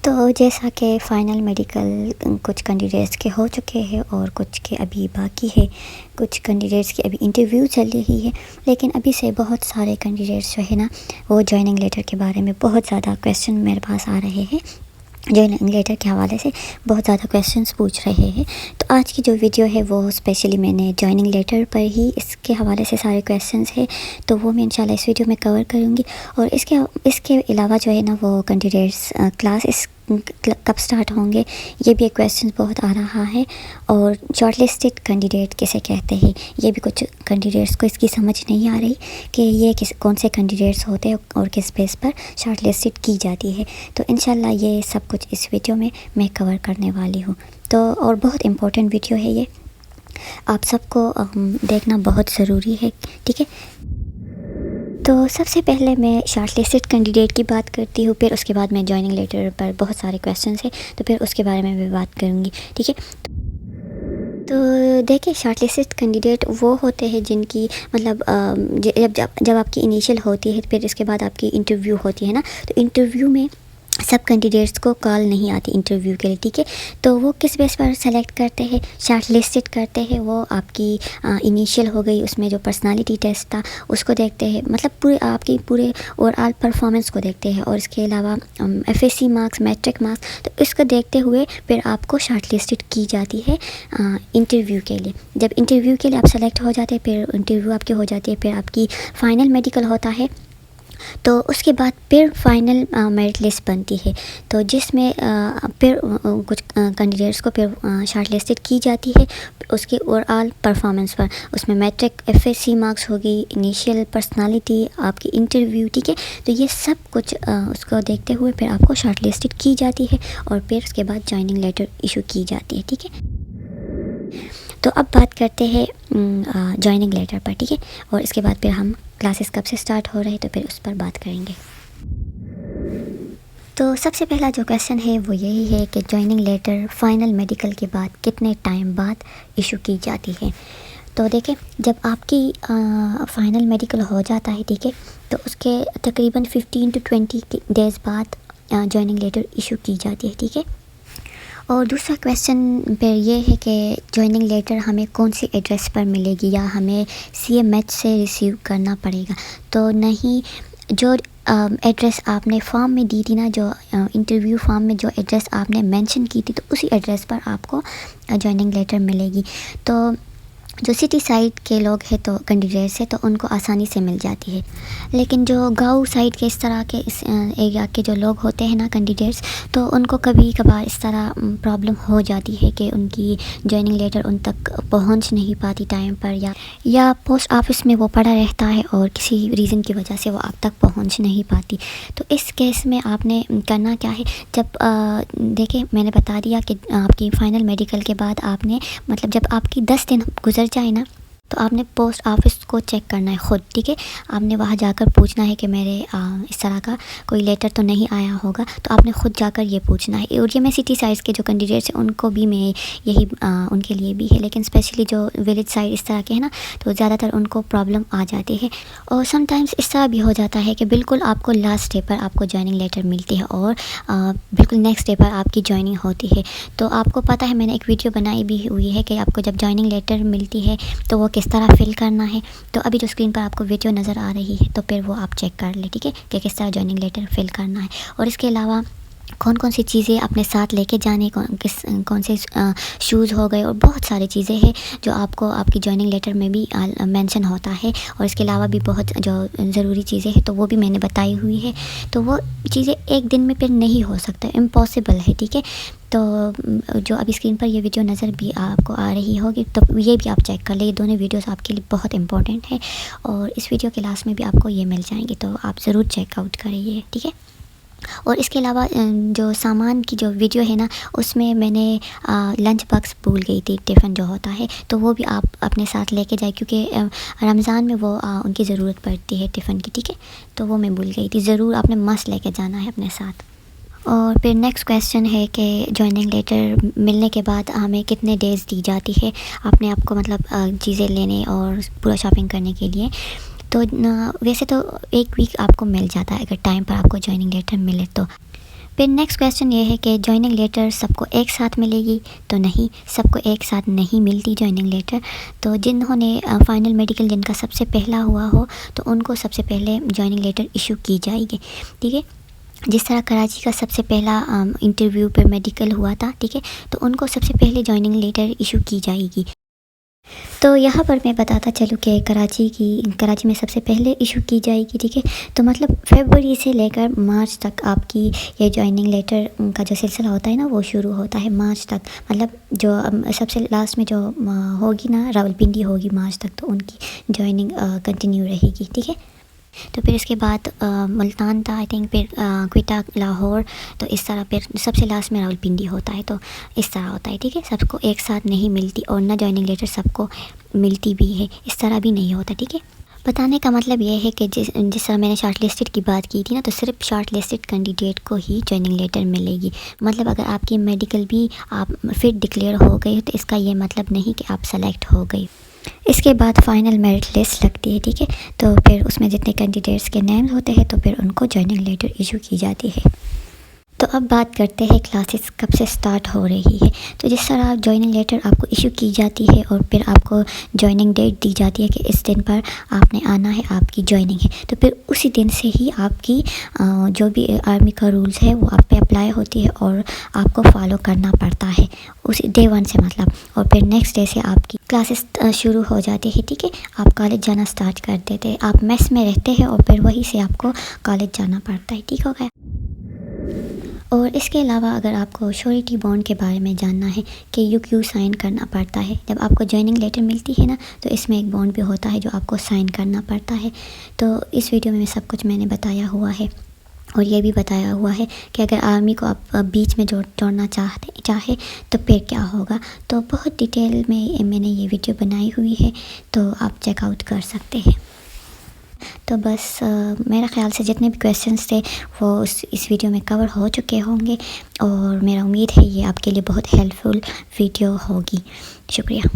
तो जैसा कि फ़ाइनल मेडिकल कुछ कैंडिडेट्स के हो चुके हैं और कुछ के अभी बाकी है। कुछ कैंडिडेट्स की अभी इंटरव्यू चल रही है, लेकिन अभी से बहुत सारे कैंडिडेट्स जो है ना, वो जॉइनिंग लेटर के बारे में बहुत ज़्यादा क्वेश्चन मेरे पास आ रहे हैं। जॉइनिंग लेटर के हवाले से बहुत ज़्यादा क्वेश्चंस पूछ रहे हैं। तो आज की जो वीडियो है वो स्पेशली मैंने जॉइनिंग लेटर पर ही इसके हवाले से सारे क्वेश्चंस है, तो वो मैं इंशाल्लाह इस वीडियो में कवर करूँगी। और इसके अलावा जो है ना, वो कैंडिडेट्स क्लास कब स्टार्ट होंगे, ये भी एक क्वेश्चन बहुत आ रहा है। और शॉर्टलिस्टेड कैंडिडेट किसे कहते हैं, ये भी कुछ कैंडिडेट्स को इसकी समझ नहीं आ रही कि ये कौन से कैंडिडेट्स होते हैं और किस बेस पर शॉर्टलिस्टेड की जाती है। तो इंशाल्लाह ये सब कुछ इस वीडियो में मैं कवर करने वाली हूँ। तो और बहुत इम्पोर्टेंट वीडियो है ये, आप सबको देखना बहुत ज़रूरी है, ठीक है। तो सबसे पहले मैं शॉर्टलिस्टेड कैंडिडेट की बात करती हूँ, फिर उसके बाद मैं जॉइनिंग लेटर पर बहुत सारे क्वेश्चंस हैं, तो फिर उसके बारे में भी बात करूँगी, ठीक है। तो देखिए, शॉर्टलिस्टेड कैंडिडेट वो होते हैं जिनकी मतलब जब आपकी इनिशियल होती है, फिर इसके बाद आपकी इंटरव्यू होती है ना, तो इंटरव्यू में सब कैंडिडेट्स को कॉल नहीं आती इंटरव्यू के लिए, ठीक है। तो वो किस बेस पर सेलेक्ट करते हैं, शॉर्टलिस्टेड करते हैं, वो आपकी इनिशियल हो गई, उसमें जो पर्सनालिटी टेस्ट था उसको देखते हैं, मतलब आपकी पूरे ओवरऑल परफॉर्मेंस को देखते हैं। और इसके अलावा एफएससी मार्क्स, मैट्रिक मार्क्स, तो इसको देखते हुए फिर आपको शॉर्टलिस्टेड की जाती है इंटरव्यू के लिए। जब इंटरव्यू के लिए आप सेलेक्ट हो जाते हैं, फिर इंटरव्यू आपकी हो जाती है, फिर आपकी फ़ाइनल मेडिकल होता है, तो उसके बाद फिर फाइनल मेरिट लिस्ट बनती है, तो जिसमें फिर कुछ कैंडिडेट्स को फिर शॉर्टलिस्टेड की जाती है उसके ओवरऑल परफॉर्मेंस पर। उसमें मैट्रिक, एफएससी मार्क्स होगी, इनिशियल पर्सनालिटी, आपकी इंटरव्यू, ठीक है। तो ये सब कुछ उसको देखते हुए फिर आपको शॉर्टलिस्टेड की जाती है और फिर उसके बाद जॉइनिंग लेटर इशू की जाती है, ठीक है। तो अब बात करते हैं जॉइनिंग लेटर पर, ठीक है। और इसके बाद फिर हम क्लासेस कब से स्टार्ट हो रहे हैं, तो फिर उस पर बात करेंगे। तो सबसे पहला जो क्वेश्चन है वो यही है कि जॉइनिंग लेटर फ़ाइनल मेडिकल के बाद कितने टाइम बाद इशू की जाती है। तो देखें, जब आपकी फ़ाइनल मेडिकल हो जाता है, ठीक है, तो उसके तकरीबन 15 to 20 डेज़ बाद जॉइनिंग लेटर इशू की जाती है, ठीक है। और दूसरा क्वेश्चन फिर ये है कि जॉइनिंग लेटर हमें कौन सी एड्रेस पर मिलेगी, या हमें सीएमएच से रिसीव करना पड़ेगा। तो नहीं, जो एड्रेस आपने फॉर्म में दी थी ना, जो इंटरव्यू फॉर्म में जो एड्रेस आपने मेंशन की थी, तो उसी एड्रेस पर आपको जॉइनिंग लेटर मिलेगी। तो जो सिटी साइड के लोग हैं, तो कैंडिडेट्स है, तो उनको आसानी से मिल जाती है। लेकिन जो गांव साइड के इस तरह के इस एरिया के जो लोग होते हैं ना कैंडिडेट्स, तो उनको कभी कभार इस तरह प्रॉब्लम हो जाती है कि उनकी जॉइनिंग लेटर उन तक पहुंच नहीं पाती टाइम पर, या पोस्ट ऑफिस में वो पड़ा रहता है और किसी रीज़न की वजह से वो आप तक पहुंच नहीं पाती। तो इस केस में आपने करना क्या है, जब देखिए मैंने बता दिया कि आपकी फ़ाइनल मेडिकल के बाद आपने मतलब जब आपकी 10 दिन गुजर जाए ना, तो आपने पोस्ट ऑफिस को चेक करना है ख़ुद, ठीक है। आपने वहाँ जाकर पूछना है कि मेरे इस तरह का कोई लेटर तो नहीं आया होगा, तो आपने ख़ुद जाकर ये पूछना है। और ये मैं सिटी साइड्स के जो कैंडिडेट्स हैं उनको भी मैं यही उनके लिए भी है, लेकिन स्पेशली जो विलेज साइड इस तरह के हैं ना, तो ज़्यादातर उनको प्रॉब्लम आ जाती है। और समटाइम्स इस तरह भी हो जाता है कि बिल्कुल आपको लास्ट डे पर आपको जॉइनिंग लेटर मिलती है और बिल्कुल नेक्स्ट डे पर आपकी जॉइनिंग होती है। तो आपको पता है, मैंने एक वीडियो बनाई भी हुई है कि आपको जब जॉइनिंग लेटर मिलती है तो वो किस तरह फिल करना है। तो अभी जो स्क्रीन पर आपको वीडियो नज़र आ रही है, तो फिर वो आप चेक कर ले, ठीक है, कि किस तरह जॉइनिंग लेटर फिल करना है। और इसके अलावा कौन कौन सी चीज़ें अपने साथ लेके जाने, कौन से शूज़ हो गए, और बहुत सारी चीज़ें हैं जो आपको आपकी जॉइनिंग लेटर में भी मेंशन होता है। और इसके अलावा भी बहुत जो ज़रूरी चीज़ें हैं, तो वो भी मैंने बताई हुई है। तो वो चीज़ें एक दिन में फिर नहीं हो सकता, इम्पॉसिबल है, ठीक है। तो जो अभी स्क्रीन पर ये वीडियो नज़र भी आपको आ रही होगी, तो ये भी आप चेक कर ले। ये दोनों वीडियोस आपके लिए बहुत इंपॉर्टेंट है और इस वीडियो के लास्ट में भी आपको ये मिल जाएंगे, तो आप ज़रूर चेकआउट करिए, ठीक है। और इसके अलावा जो सामान की जो वीडियो है ना, उसमें मैंने लंच बॉक्स भूल गई थी, टिफ़िन जो होता है, तो वो भी आप अपने साथ लेके जाए, क्योंकि रमज़ान में वो उनकी ज़रूरत पड़ती है टिफ़िन की, ठीक है। तो वो मैं भूल गई थी, ज़रूर आपने मस्ट लेके जाना है अपने साथ। और फिर नेक्स्ट क्वेश्चन है कि जॉइनिंग लेटर मिलने के बाद हमें कितने डेज़ दी जाती है अपने आप को मतलब चीज़ें लेने और पूरा शॉपिंग करने के लिए। तो वैसे तो 1 वीक आपको मिल जाता है अगर टाइम पर आपको जॉइनिंग लेटर मिले तो। फिर नेक्स्ट क्वेश्चन ये है कि जॉइनिंग लेटर सबको एक साथ मिलेगी? तो नहीं, सबको एक साथ नहीं मिलती जॉइनिंग लेटर। तो जिन्होंने फ़ाइनल मेडिकल जिनका सबसे पहला हुआ हो तो उनको सबसे पहले जॉइनिंग लेटर इशू की जाएगी, ठीक है। जिस तरह कराची का सबसे पहला इंटरव्यू पर मेडिकल हुआ था, ठीक है, तो उनको सबसे पहले जॉइनिंग लेटर इशू की जाएगी। तो यहाँ पर मैं बताता चलूँ कि कराची में सबसे पहले इशू की जाएगी, ठीक है। तो मतलब फरवरी से लेकर मार्च तक आपकी ये जॉइनिंग लेटर का जो सिलसिला होता है ना वो शुरू होता है मार्च तक। मतलब जो सबसे लास्ट में जो होगी ना रावलपिंडी होगी मार्च तक, तो उनकी जॉइनिंग कंटिन्यू रहेगी, ठीक है। तो फिर इसके बाद मुल्तान था आई थिंक, फिर क्वेटा, लाहौर, तो इस तरह फिर सबसे लास्ट में रावलपिंडी होता है। तो इस तरह होता है, ठीक है। सबको एक साथ नहीं मिलती और ना जॉइनिंग लेटर सबको मिलती भी है, इस तरह भी नहीं होता, ठीक है। बताने का मतलब ये है कि जिस तरह मैंने शॉर्ट लिस्टेड की बात की थी ना, तो सिर्फ शॉर्ट लिस्टेड कैंडिडेट को ही जॉइनिंग लेटर मिलेगी। मतलब अगर आपकी मेडिकल भी आप फिर डिक्लेयर हो गई तो इसका ये मतलब नहीं कि आप सेलेक्ट हो गई। इसके बाद फाइनल मेरिट लिस्ट लगती है, ठीक है। तो फिर उसमें जितने कैंडिडेट्स के नेम होते हैं तो फिर उनको जॉइनिंग लेटर इशू की जाती है। तो अब बात करते हैं क्लासेस कब से स्टार्ट हो रही है। तो जिस तरह जॉइनिंग लेटर आपको इशू की जाती है और फिर आपको जॉइनिंग डेट दी जाती है कि इस दिन पर आपने आना है, आपकी जॉइनिंग है, तो फिर उसी दिन से ही आपकी जो भी आर्मी का रूल्स है वो आप पे अप्लाई होती है और आपको फॉलो करना पड़ता है उसी डे 1 से मतलब। और फिर नेक्स्ट डे से आपकी क्लासेस शुरू हो जाती है, ठीक है। आप कॉलेज जाना स्टार्ट कर देते हैं, आप मेस में रहते हैं और फिर वहीं से आपको कॉलेज जाना पड़ता है, ठीक हो गया। और इसके अलावा अगर आपको श्योरिटी बॉन्ड के बारे में जानना है कि यू क्यों साइन करना पड़ता है, जब आपको जॉइनिंग लेटर मिलती है ना तो इसमें एक बॉन्ड भी होता है जो आपको साइन करना पड़ता है। तो इस वीडियो में सब कुछ मैंने बताया हुआ है और ये भी बताया हुआ है कि अगर आर्मी को आप बीच में जोड़ना चाहे तो फिर क्या होगा। तो बहुत डिटेल में मैंने ये वीडियो बनाई हुई है, तो आप चेकआउट कर सकते हैं। तो बस मेरा ख़्याल से जितने भी क्वेश्चंस थे वो इस वीडियो में कवर हो चुके होंगे और मेरा उम्मीद है ये आपके लिए बहुत हेल्पफुल वीडियो होगी। शुक्रिया।